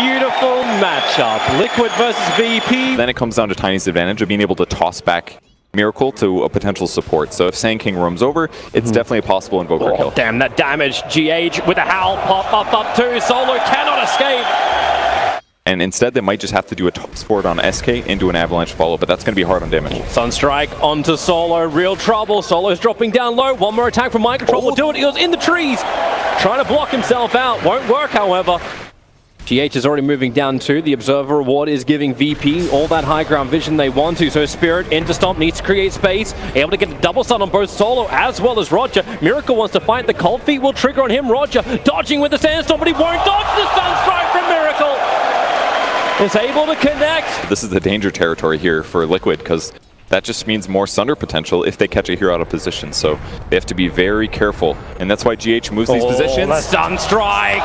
beautiful matchup. Liquid versus VP. Then it comes down to Tiny's advantage of being able to toss back Miracle to a potential support. So if Sand King roams over, it's definitely a possible Invoker kill. Damn, that damage. GH with a howl. Pop up too. Solo cannot escape. And instead, they might just have to do a top sport on SK into an Avalanche follow, but that's going to be hard on damage. Sunstrike onto Solo. Real trouble. Solo's dropping down low. One more attack from Mind Control will do it. He goes in the trees. Trying to block himself out. Won't work, however. GH is already moving down too. The Observer Award is giving VP all that high ground vision they want to. So Spirit into Stomp needs to create space. Able to get a double stun on both Solo as well as Roger. Miracle wants to fight. The Cold Feet will trigger on him. Roger dodging with the Sandstorm, but he won't dodge the Sunstrike from Miracle. Is able to connect. This is the danger territory here for Liquid, because that just means more Sunder potential if they catch a hero out of position. So they have to be very careful, and that's why GH moves these positions. The Sunstrike!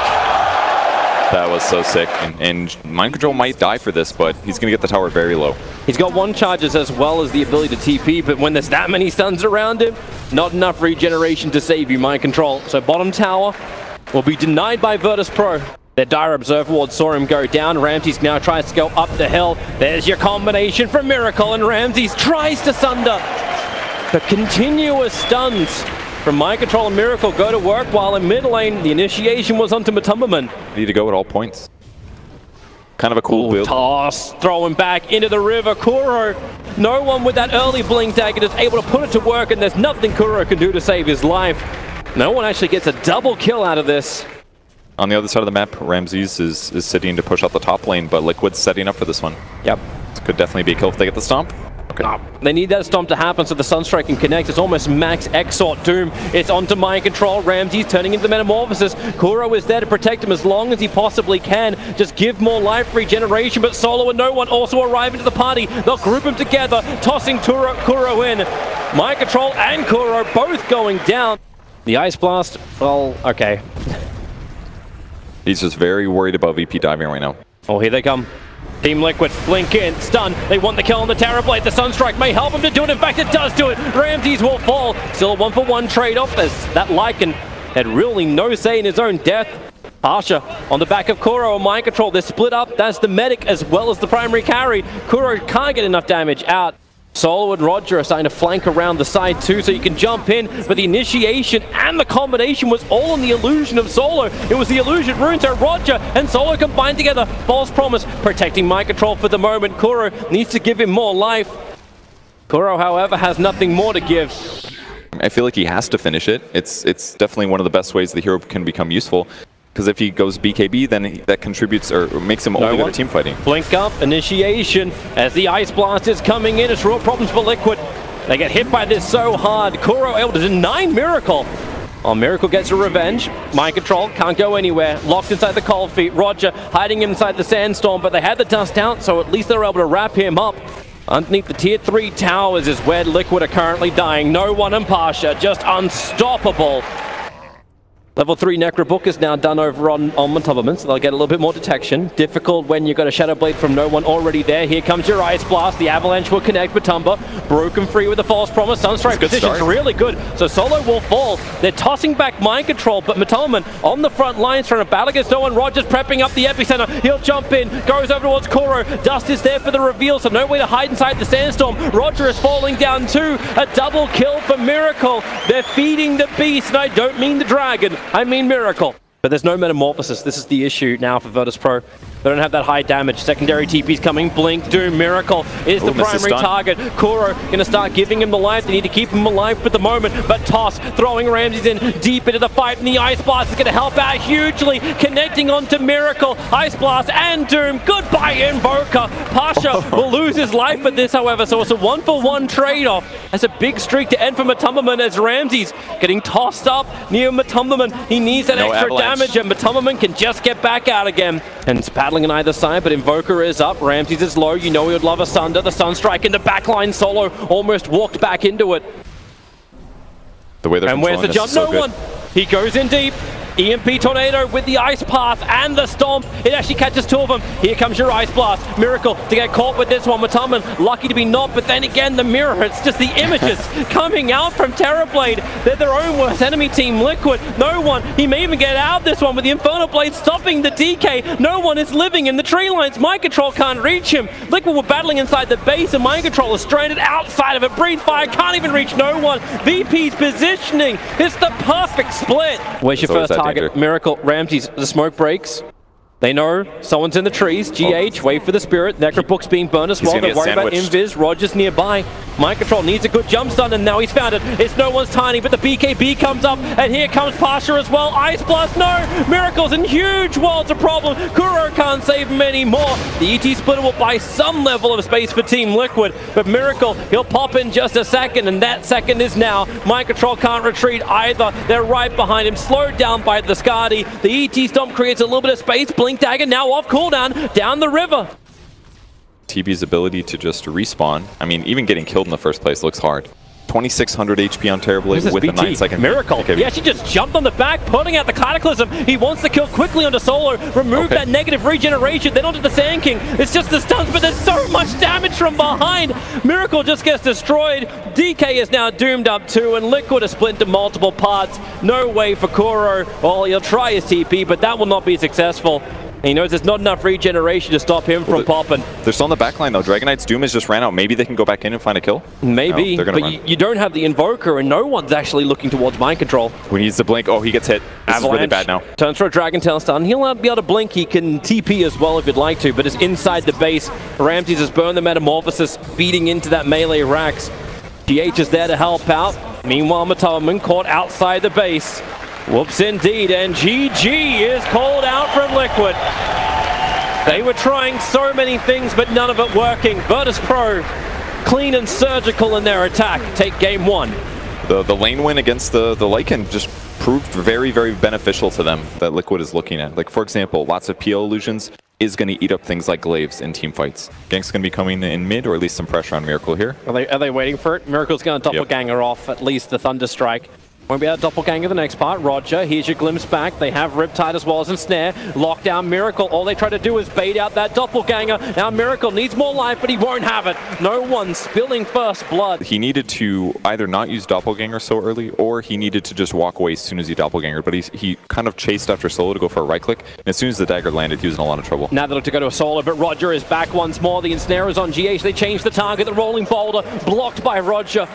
That was so sick, and Mind Control might die for this, but he's going to get the tower very low. He's got one charges as well as the ability to TP, but when there's that many stuns around him, not enough regeneration to save you, Mind Control. So bottom tower will be denied by Virtus Pro. Their Dire Observer Ward saw him go down. Ramses now tries to go up the hill. There's your combination from Miracle, and Ramses tries to Sunder. The continuous stuns from Mind Control and Miracle go to work, while in mid lane, the initiation was onto Matumbaman. Need to go at all points. Kind of a cool build. Toss, throwing back into the river. Kuro, no one with that early blink dagger is able to put it to work, and there's nothing Kuro can do to save his life. No one actually gets a double kill out of this. On the other side of the map, Ramses is sitting to push out the top lane, but Liquid's setting up for this one. Yep. This could definitely be a kill if they get the stomp. Okay. They need that stomp to happen so the Sunstrike can connect. It's almost max Exort Doom. It's onto Mind Control. Ramses turning into Metamorphosis. Kuro is there to protect him as long as he possibly can. Just give more life regeneration, but Solo and no one also arrive into the party. They'll group them together, tossing Kuro in. Mind Control and Kuro both going down. The Ice Blast, well, okay. He's just very worried about VP diving right now. Oh, here they come. Team Liquid, blink in, stun. They want the kill on the Terrorblade. The Sunstrike may help him to do it. In fact, it does do it. Ramses will fall. Still a 1-for-1 trade-off as that Lycan had really no say in his own death. Pasha on the back of Kuro and Mind Control. They're split up. That's the medic as well as the primary carry. Kuro can't get enough damage out. Solo and Roger are starting to flank around the side too, so you can jump in, but the initiation and the combination was all on the illusion of Solo. It was the illusion rune to Roger and Solo combined together. False promise, protecting Mind Control for the moment. Kuro needs to give him more life. Kuro, however, has nothing more to give. I feel like he has to finish it. It's definitely one of the best ways the hero can become useful. Because if he goes BKB, then that contributes or makes him only good at team fighting. Blink up, initiation, as the Ice Blast is coming in. It's real problems for Liquid. They get hit by this so hard. Kuro able to deny Miracle. Oh, Miracle gets a revenge. Mind Control can't go anywhere. Locked inside the Cold Feet. Roger hiding inside the Sandstorm, but they had the dust out, so at least they were able to wrap him up. Underneath the tier 3 towers is where Liquid are currently dying. No one and Pasha, just unstoppable. Level 3 Necrobook is now done over on Matumbaman, so they'll get a little bit more detection. Difficult when you've got a Shadow Blade from no one already there. Here comes your Ice Blast. The Avalanche will connect with Tumba. Broken free with a False Promise. Sunstrike position's really good, so Solo will fall. They're tossing back Mind Control, but Matumbaman on the front lines trying to battle against no one. Rogers prepping up the epicenter. He'll jump in, goes over towards Kuro. Dust is there for the reveal, so no way to hide inside the Sandstorm. Roger is falling down too. A double kill for Miracle. They're feeding the beast, and I don't mean the dragon. I mean Miracle. But there's no Metamorphosis. This is the issue now for Virtus Pro. They don't have that high damage. Secondary TP's coming. Blink, Doom, Miracle is the primary target. Kuro going to start giving him the life. They need to keep him alive for the moment. But Toss throwing Ramses in deep into the fight. And the Ice Blast is going to help out hugely. Connecting onto Miracle. Ice Blast and Doom. Goodbye, Invoker. Pasha will lose his life for this, however. So it's a 1-for-1 trade-off. That's a big streak to end for Matumbaman as Ramses getting tossed up near Matumbaman. He needs that extra damage, and Matumbaman can just get back out again. And it's battling on either side, but Invoker is up. Ramses is low. You know he would love a Sunder. The Sunstrike into backline. Solo almost walked back into it. The way they're and where's the jump? So no one. He goes in deep. EMP Tornado with the Ice Path and the Stomp. It actually catches two of them. Here comes your Ice Blast. Miracle to get caught with this one. Mataman lucky to be not, but then again the mirror. It's just the images coming out from Terrorblade. They're their own worst enemy, Team Liquid. No one. He may even get out of this one with the Infernal Blade stopping the DK. No one is living in the tree lines. Mind Control can't reach him. Liquid were battling inside the base and Mind Control is stranded outside of it. Breathe Fire can't even reach no one. VP's positioning. It's the perfect split. Where's your first target? Miracle. Ramsey's. The smoke breaks. They know someone's in the trees. GH, wait for the Spirit. Necrobook's being burned as well. Don't worry about Invis. Rogers nearby. Mind Control needs a good jump stun, and now he's found it. It's no one's tiny, but the BKB comes up, and here comes Pasha as well. Ice Blast, no! Miracle's in huge world's a problem. Kuro can't save him anymore. The ET Splitter will buy some level of space for Team Liquid, but Miracle, he'll pop in just a second, and that second is now. Mind Control can't retreat either. They're right behind him, slowed down by the Skadi. The ET Stomp creates a little bit of space. Blink Dagger now off cooldown, down the river. TB's ability to just respawn, I mean, even getting killed in the first place looks hard. 2600 HP on Terrorblade with a 9-second Miracle. BKB. He actually just jumped on the back, putting out the Cataclysm. He wants to kill quickly onto Solo, remove that negative regeneration, then onto the Sand King. It's just the stuns, but there's so much damage from behind. Miracle just gets destroyed. DK is now doomed up too, and Liquid is split into multiple parts. No way for Kuro. Well, he'll try his TP, but that will not be successful. And he knows there's not enough regeneration to stop him from popping. They're still on the backline though. Dragon Knight's Doom has just ran out. Maybe they can go back in and find a kill? Maybe, no, but you don't have the Invoker and no one's actually looking towards Mind Control. When he needs to blink, oh, he gets hit. This is really bad now. Turns for a Dragon Tail stun. He'll not be able to blink. He can TP as well if you'd like to, but it's inside the base. Ramses has burned the Metamorphosis, beating into that melee Rax. GH is there to help out. Meanwhile, Mataman caught outside the base. Whoops indeed, and GG is called out from Liquid. They were trying so many things, but none of it working. Virtus Pro, clean and surgical in their attack, take game one. The lane win against the Lycan just proved very, very beneficial to them that Liquid is looking at. Like, for example, lots of PL illusions is going to eat up things like Glaives in team fights. Gank's going to be coming in mid, or at least some pressure on Miracle here. Are they waiting for it? Miracle's going to doppelganger off at least the Thunder Strike. Won't be able to doppelganger the next part. Roger, here's your glimpse back. They have Riptide as well as Ensnare. Lockdown Miracle. All they try to do is bait out that doppelganger. Now Miracle needs more life, but he won't have it. No one spilling first blood. He needed to either not use doppelganger so early, or he needed to just walk away as soon as he doppelgangered. But he kind of chased after Solo to go for a right click. And as soon as the dagger landed, he was in a lot of trouble. Now they look to go to a Solo, but Roger is back once more. The Ensnare is on GH. They change the target. The rolling boulder blocked by Roger.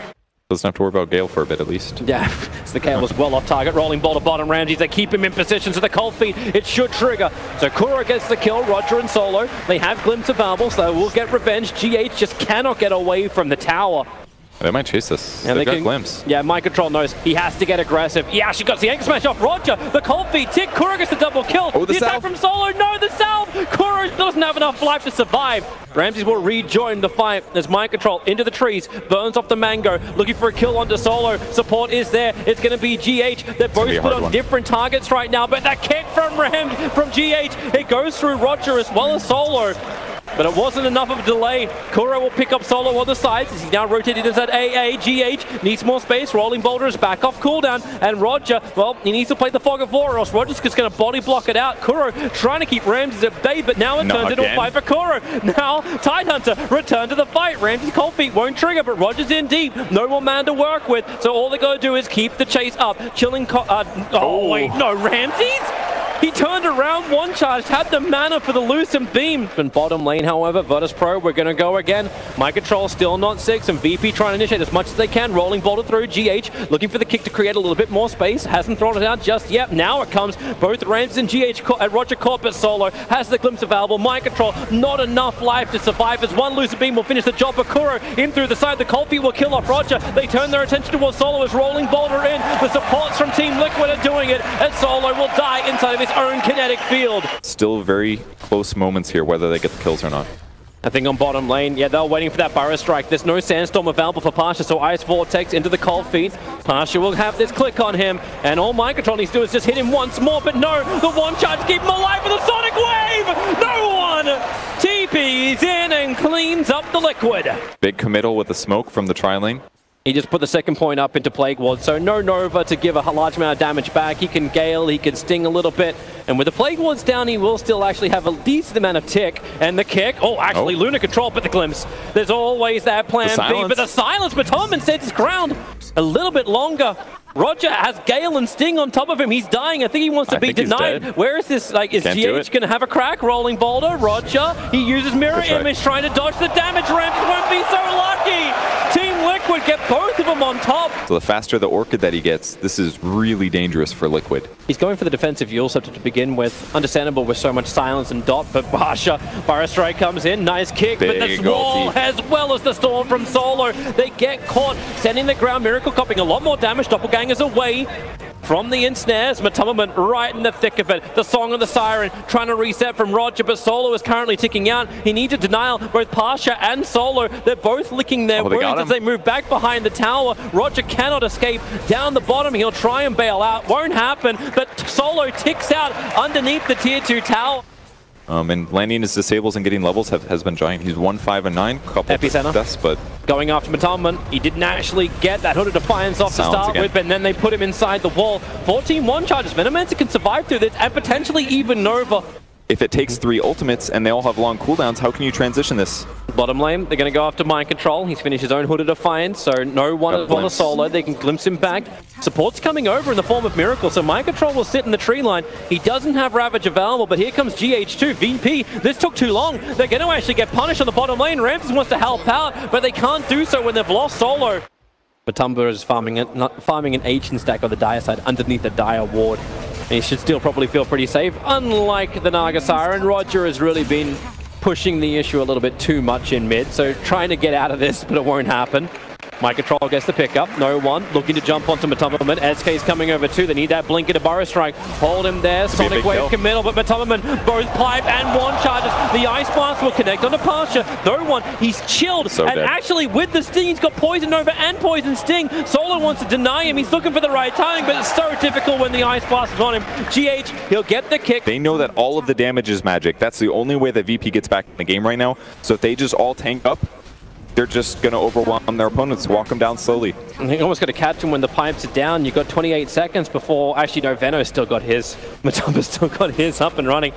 Doesn't have to worry about Gale for a bit, at least. Yeah, the Gale was well off target. Rolling boulder bottom Ramses. They keep him in position to the cold feet. It should trigger. So Kuro gets the kill. Roger and Solo. They have glimpse available, so they will get revenge. GH just cannot get away from the tower. They might chase this. Yeah, They've got glimpse. Yeah, Mind Control knows he has to get aggressive. He actually got the Anchor Smash off Roger. The cold feet tick. Kuro gets the double kill. Oh, the attack from Solo. No, the salve. Kuro doesn't have enough life to survive. Ramses will rejoin the fight as Mind Control into the trees, burns off the Mango, looking for a kill onto Solo. Support is there. It's going to be GH. They're both put on different targets right now, but that kick from GH, it goes through Roger as well as Solo. But it wasn't enough of a delay. Kuro will pick up Solo on the sides as he now rotated inside AA. GH needs more space. Rolling Boulder is back off cooldown. And Roger, well, he needs to play the Fog of War or else Roger's just going to body block it out. Kuro trying to keep Ramses at bay, but now it turns into a fight for Kuro. Now, Tidehunter return to the fight. Ramses' cold feet won't trigger, but Roger's in deep. No more man to work with. So all they got to do is keep the chase up. Chilling, wait, no, Ramses? He turned around, one charge, had the mana for the Lucent Beam. In bottom lane, however, Virtus Pro, we're going to go again. Mind Control still not 6, and VP trying to initiate as much as they can. Rolling Boulder through GH, looking for the kick to create a little bit more space. Hasn't thrown it out just yet. Now it comes. Both Rams and GH at Roger caught, but Solo has the glimpse available. Mind Control, not enough life to survive as one Lucent Beam will finish the job. But Kuro in through the side. The cold feet will kill off Roger. They turn their attention towards Solo as Rolling Boulder in. The supports from Team Liquid are doing it, and Solo will die inside of his own kinetic field. Still very close moments here, whether they get the kills or not. I think on bottom lane, yeah, they're waiting for that Burrow Strike. There's no Sandstorm available for Pasha, so Ice Vortex into the cold feet. Pasha will have this click on him, and all Mind Control needs to do is just hit him once more, but no, the one charge keep him alive with a Sonic Wave! No one! TP's in and cleans up the Liquid. Big committal with the smoke from the tri lane. He just put the second point up into Plague Ward, so no Nova to give a large amount of damage back. He can Gale, he can Sting a little bit, and with the Plague Wards down, he will still actually have a decent amount of tick. And the kick, actually Lunar Control, but the glimpse. There's always that plan B, but the silence, but TobiWan stands his ground a little bit longer. Roger has Gale and Sting on top of him. He's dying. I think he wants to be denied. Where is this? Like, is GH going to have a crack? Rolling boulder. Roger. He uses mirror image, trying to dodge the damage. Ramps won't be so lucky. Team Liquid get both of them on top. So the faster the Orchid that he gets, this is really dangerous for Liquid. He's going for the defensive Yule Scepter to begin with. Understandable with so much silence and dot, but Basha, Burrow Strike comes in. Nice kick, but the wall as well as the storm from Solo. They get caught, sending the ground. Miracle copying a lot more damage. Doppelgangers away from the ensnares. Matumman right in the thick of it. The Song of the Siren trying to reset from Roger, but Solo is currently ticking out. He needs a denial. Both Pasha and Solo, they're both licking their wounds as they move back behind the tower. Roger cannot escape down the bottom. He'll try and bail out. Won't happen, but Solo ticks out underneath the tier 2 tower. And landing his disables and getting levels has been giant. He's 1, 5, and 9. Couple deaths, but going after Matumman. He didn't actually get that Hood of Defiance off to start with, and then they put him inside the wall. 14-1 charges. Venomancer can survive through this, and potentially even Nova. If it takes 3 ultimates and they all have long cooldowns, how can you transition this? Bottom lane, they're going to go after Mind Control. He's finished his own Hood of Defiance, so no one on the Solo. They can glimpse him back. Support's coming over in the form of Miracle, so Mind Control will sit in the tree line. He doesn't have Ravage available, but here comes GH2. VP, this took too long. They're going to actually get punished on the bottom lane. Ramses wants to help out, but they can't do so when they've lost Solo. Matumba is farming an Ancient stack on the Dire side underneath the Dire ward. And he should still probably feel pretty safe. Unlike the Naga Siren, Roger has really been pushing the issue a little bit too much in mid, so trying to get out of this, but it won't happen. Mind Control gets the pickup. No one looking to jump onto Matumman. SK's coming over too. They need that blink into Burrow Strike. Hold him there. Sonic Wave committal, but Matumman both pipe and one charges. The Ice Blast will connect on Pasha. No one. He's chilled. So and actually with the Sting, he's got Poison Nova and Poison Sting. Solo wants to deny him. He's looking for the right timing, but it's so difficult when the Ice Blast is on him. GH, he'll get the kick. They know that all of the damage is magic. That's the only way that VP gets back in the game right now. So if they just all tank up, they're just going to overwhelm their opponents, walk them down slowly. And he almost got to catch him when the pipes are down. You've got 28 seconds before... Actually, no, Veno's still got his. Matumba's still got his up and running.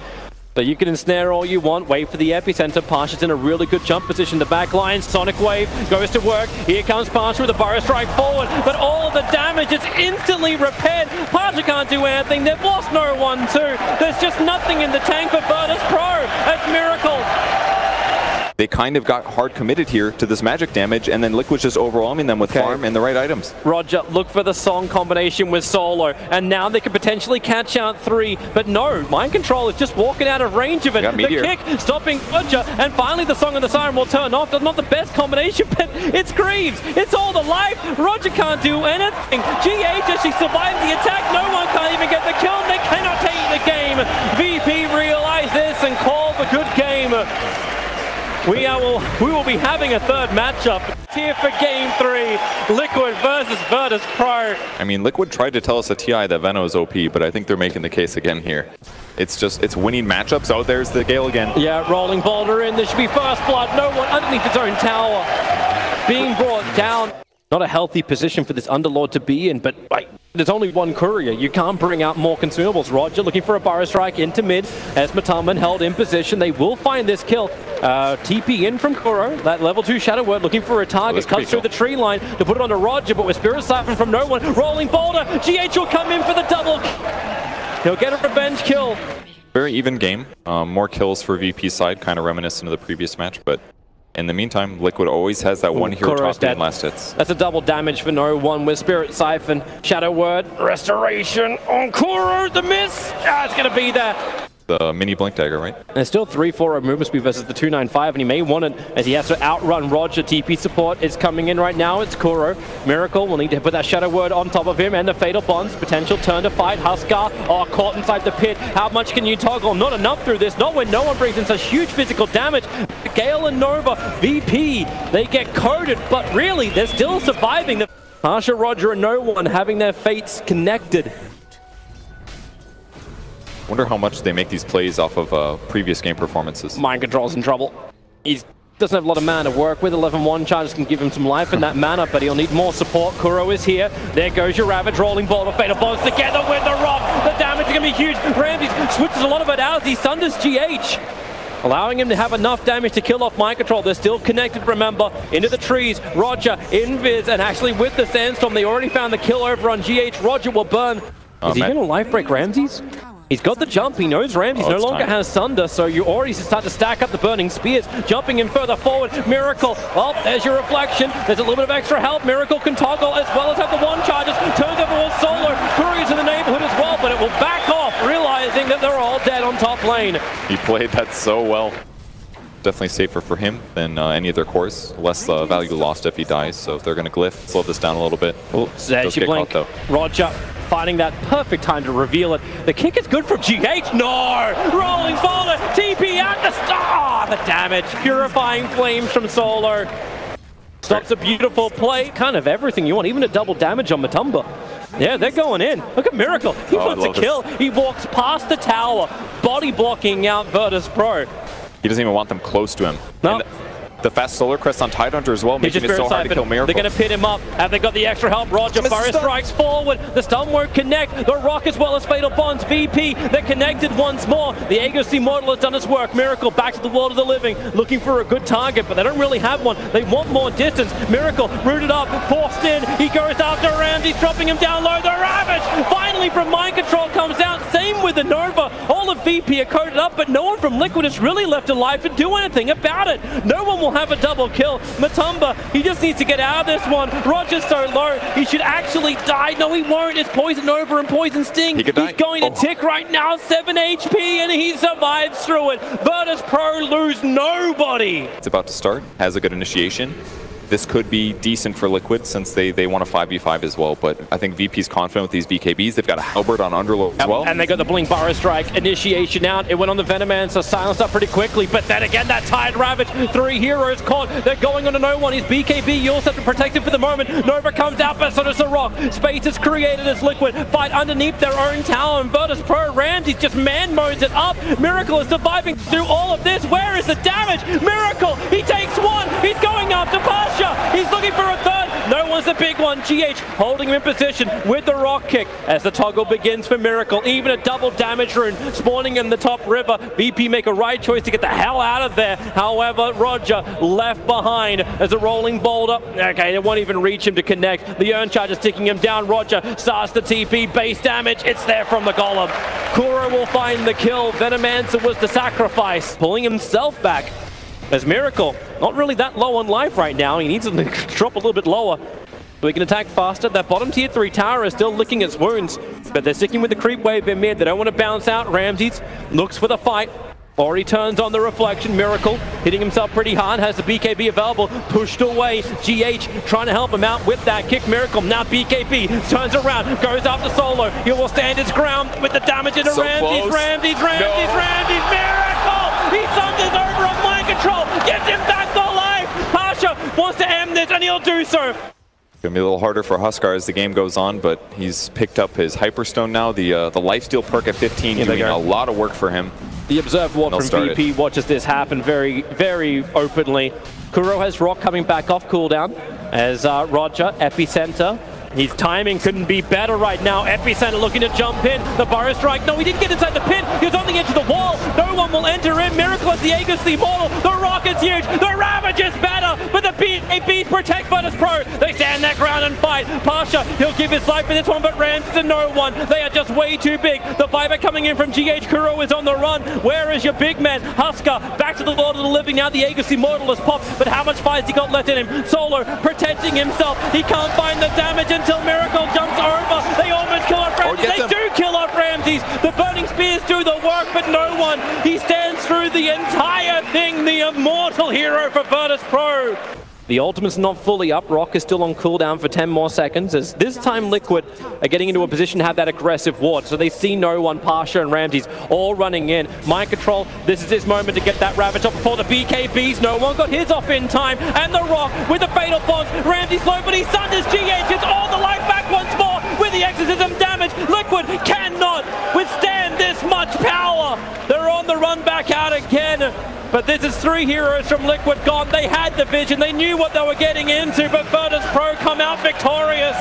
So you can ensnare all you want, wait for the epicenter. Pasha's in a really good jump position. The back line, Sonic Wave goes to work. Here comes Pasha with a Burrow Strike forward, but all the damage is instantly repaired. Pasha can't do anything. They've lost no one too. There's just nothing in the tank for Virtus Pro. That's Miracle. They kind of got hard committed here to this magic damage, and then Liquid's just overwhelming them with farm and the right items. Roger, look for the Song combination with Solo, and now they could potentially catch out 3, but no, Mind Control is just walking out of range of it. The kick, stopping Roger, and finally the Song of the Siren will turn off. That's not the best combination, but it's Greaves. It's all the life. Roger can't do anything. GH as she survives the attack. No one can't even get the kill. They cannot take the game. VP realize this and call the good game. We will be having a third matchup here for Game 3, Liquid versus Virtus Pro. I mean, Liquid tried to tell us at TI that Veno is OP, but I think they're making the case again here. It's winning matchups. Oh, there's the Gale again. Yeah, rolling boulder in. There should be first blood. No one underneath his own tower. Being brought down. Not a healthy position for this Underlord to be in, but like, there's only one courier. You can't bring out more consumables. Roger looking for a Burrow Strike into mid as Matumman held in position. They will find this kill. TP in from Kuro. That level 2 Shadow Word looking for a target. Cuts through the tree line to put it onto Roger, but with Spirit Siphon from no one. Rolling boulder. GH will come in for the double. He'll get a revenge kill. Very even game. More kills for VP side, kind of reminiscent of the previous match, but in the meantime, Liquid always has that one hero top in last hits. That's a double damage for no one with Spirit Siphon, Shadow Word, Restoration on Kuro, the miss. It's going to be there. The mini Blink Dagger, right? And there's still 3-4 movement speed versus the 295, and he may want it as he has to outrun Roger. TP support is coming in right now. It's Kuro. Miracle will need to put that Shadow Word on top of him, and the Fatal Bonds. Potential turn to fight. Huskar, caught inside the pit. How much can you toggle? Not enough through this. Not when no one brings in such huge physical damage. Gale and Nova, VP, they get coded, but really, they're still surviving. Pasha, Roger, and no one having their fates connected. Wonder how much they make these plays off of previous game performances. Mind Control's in trouble. He's Doesn't have a lot of mana to work with. 11-1 charges can give him some life in that mana, but he'll need more support. Kuro is here. There goes your Ravage, rolling ball, fatal bonds together with the rock. The damage is going to be huge. Ramsey switches a lot of it out as he sunders GH, allowing him to have enough damage to kill off Mind Control. They're still connected, remember, into the trees. Roger, Invis, and actually with the Sandstorm, they already found the kill over on GH. Roger will burn. Is he going to life break Ramses? He's got the jump. He knows Ramses no longer has Sunder, so you already start to stack up the burning spears. Jumping in further forward. Miracle. Well, there's your reflection. There's a little bit of extra help. Miracle can toggle as well as have the one charges. Turns over towards Solar. Courier's in the neighborhood as well, but it will back off, realizing that they're all dead on top lane. He played that so well. Definitely safer for him than any of their cores. Less value lost if he dies, so they're going to glyph, slow this down a little bit. Oh, there's your blink. Caught, Roger finding that perfect time to reveal it. The kick is good from GH. No! Rolling boulder, TP out the star! The damage, purifying flames from Solo. Stops a beautiful play, kind of everything you want, even a double damage on Matumba. Yeah, they're going in. Look at Miracle. He wants a kill. He walks past the tower, body blocking out Virtus Pro. He doesn't even want them close to him. No. The fast Solar Crest on Tidehunter as well, making it so hard to kill Miracle. They're going to pit him up. Have they got the extra help? Roger, Burrow strikes forward. The stun won't connect. The rock as well as Fatal Bonds. VP, they're connected once more. The Aegis Immortal has done its work. Miracle back to the world of the living, looking for a good target, but they don't really have one. They want more distance. Miracle rooted up, forced in. He goes after Ramsey, dropping him down low. The Ravage, finally from Mind Control, comes out. Same with the Nova. All of VP are coated up, but no one from Liquid has really left alive to do anything about it. No one will have a double kill. Matumba, he just needs to get out of this one. Roger's so low, he should actually die. No, he won't. It's Poison Nova and Poison Sting. He's going to tick right now, 7 HP, and he survives through it. Virtus Pro lose nobody. It's about to start, has a good initiation. This could be decent for Liquid since they want a 5v5 as well, but I think VP's confident with these BKBs. They've got a Halberd on Underlow as well. And they got the Blink Burrow Strike initiation out. It went on the Venoman, so silenced up pretty quickly, but then again, that Tide Ravage, 3 heroes caught. They're going on to no one. He's BKB, you also have to protect him for the moment. Nova comes out, but so does the Rock. Space is created as Liquid fight underneath their own tower, and Virtus Pro Ramsey just man modes it up. Miracle is surviving through all of this. Where is the damage? Miracle, he takes one. He's going after Pasha. He's looking for a third. No one's the big one. GH holding him in position with the rock kick as the toggle begins for Miracle. Even a double damage rune spawning in the top river. VP make a right choice to get the hell out of there. However, Roger left behind as a rolling boulder. Okay, they won't even reach him to connect. The Urn Charge is ticking him down. Roger starts the TP. Base damage. It's there from the Golem. Kuro will find the kill. Venomancer was the sacrifice, pulling himself back. As Miracle, not really that low on life right now. He needs to drop a little bit lower so he can attack faster. That bottom tier 3 tower is still licking its wounds, but they're sticking with the creep wave in mid. They don't want to bounce out. Ramses looks for the fight. Already turns on the reflection. Miracle hitting himself pretty hard. Has the BKB available. Pushed away. GH trying to help him out with that kick. Miracle now BKB turns around. Goes after Solo. He will stand his ground with the damage into Ramses. Ramses. Miracle! He sunders over on Mind Control. Gets him back to life. Pasha wants to end this and he'll do so. It's going to be a little harder for Huskar as the game goes on, but he's picked up his Hyperstone now. The lifesteal perk at 15 doing a lot of work for him. The Observe Ward from VP watches this happen very, very openly. Kuro has Rock coming back off cooldown as Roger, Epicenter. His timing couldn't be better right now. Epicenter looking to jump in. The Burrow Strike. No, he didn't get inside the pin. He was on the edge of the wall. No one will enter in. Miracle at the Aegis Immortal. The Rock is huge. The Ravage is better. But the beat protect Virtus Pro. They stand their ground and fight. Pasha, he'll give his life for this one, but Rams to no one. They are just way too big. The Viper coming in from GH. Kuro is on the run. Where is your big man? Huskar back to the Lord of the Living. Now the Aegis Immortal has popped, but how much fire has he got left in him? Solo protecting himself. He can't find the damage until Miracle jumps over. They almost kill off Ramses. They do kill off Ramses. The Burning Spears do the work, but no one. He stands through the entire thing. The immortal hero for Virtus Pro. The ultimate's not fully up. Rock is still on cooldown for 10 more seconds, as this time Liquid are getting into a position to have that aggressive ward. So they see no one. Pasha and Ramses all running in. Mind Control, this is his moment to get that Ravage up before the BKBs. No one got his off in time. And the Rock with the Fatal Bonds. Ramses low, but he sunders GH. It's all the life back once more with the Exorcism damage. Liquid cannot withstand this much power. They're on on the run back out again. But this is 3 heroes from Liquid gone. They had the vision. They knew what they were getting into, but Virtus Pro come out victorious.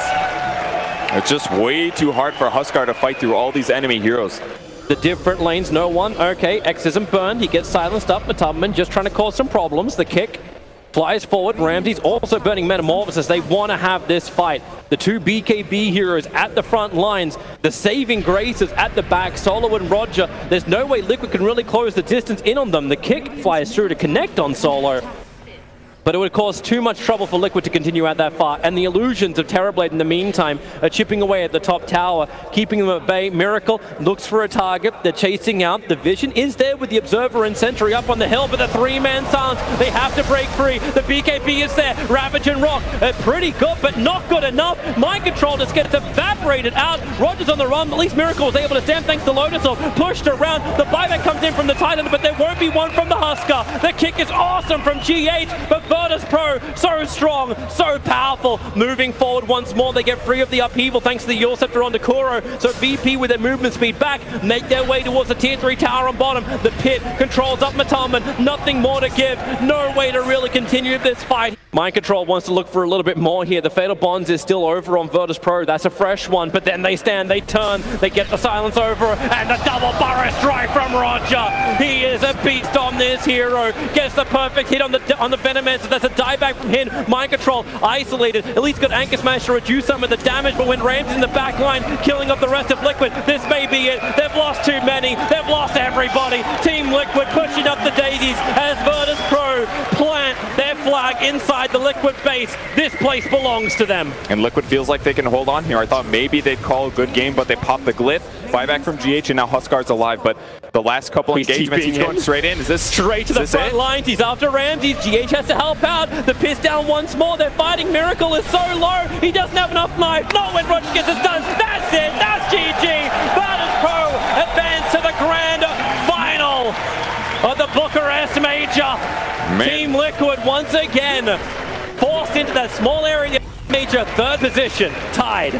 It's just way too hard for Huskar to fight through all these enemy heroes. The different lanes, no one. Okay, X isn't burned. He gets silenced up. Tubman just trying to cause some problems. The kick flies forward. Ramsey's also burning Metamorphosis. They want to have this fight. The 2 BKB heroes at the front lines. The saving graces at the back. Solo and Roger. There's no way Liquid can really close the distance in on them. The kick flies through to connect on Solo. But it would cause too much trouble for Liquid to continue out that far. And the illusions of Terrorblade in the meantime are chipping away at the top tower, keeping them at bay. Miracle looks for a target. They're chasing out. The vision is there with the Observer and Sentry up on the hill, but the 3-man silence. They have to break free. The BKB is there. Ravage and Rock are pretty good, but not good enough. Mind Control just gets evaporated out. Roger's on the run. At least Miracle was able to stand thanks to Lotus. Pushed around. The buyback comes in from the Titan, but there won't be one from the Huskar. The kick is awesome from GH, but Virtus Pro, so strong, so powerful. Moving forward once more, they get free of the upheaval thanks to the Yule Scepter on Kuro. So VP with their movement speed back, make their way towards the tier 3 tower on bottom. The pit controls up Matalman, nothing more to give, no way to really continue this fight. Mind Control wants to look for a little bit more here. The Fatal Bonds is still over on Virtus Pro. That's a fresh one, but then they stand, they turn, they get the silence over, and a double burrow strike from Roger. He is a beast on this hero. Gets the perfect hit on the Venomancer. That's a dieback from him. Mind Control isolated. At least got Anchor Smash to reduce some of the damage, but when Ramsey's in the back line, killing up the rest of Liquid, this may be it. They've lost too many. They've lost everybody. Team Liquid pushing up the daisies as Virtus Pro plant their flag inside the Liquid base. This place belongs to them. And Liquid feels like they can hold on here. I thought maybe they'd call a good game, but they popped the glyph. Buyback from GH, and now Huskar's alive, but the last couple engagements, he's going straight in. Is this straight to the front lines? He's after Ramsey. GH has to help out. The piss down once more. They're fighting. Miracle is so low. He doesn't have enough knife. Not when Roger gets it done. That's it. That's GG. Virtus Pro advance to the grand final of the Bucharest Major. Man. Team Liquid once again forced into that small area major, 3rd position, tied.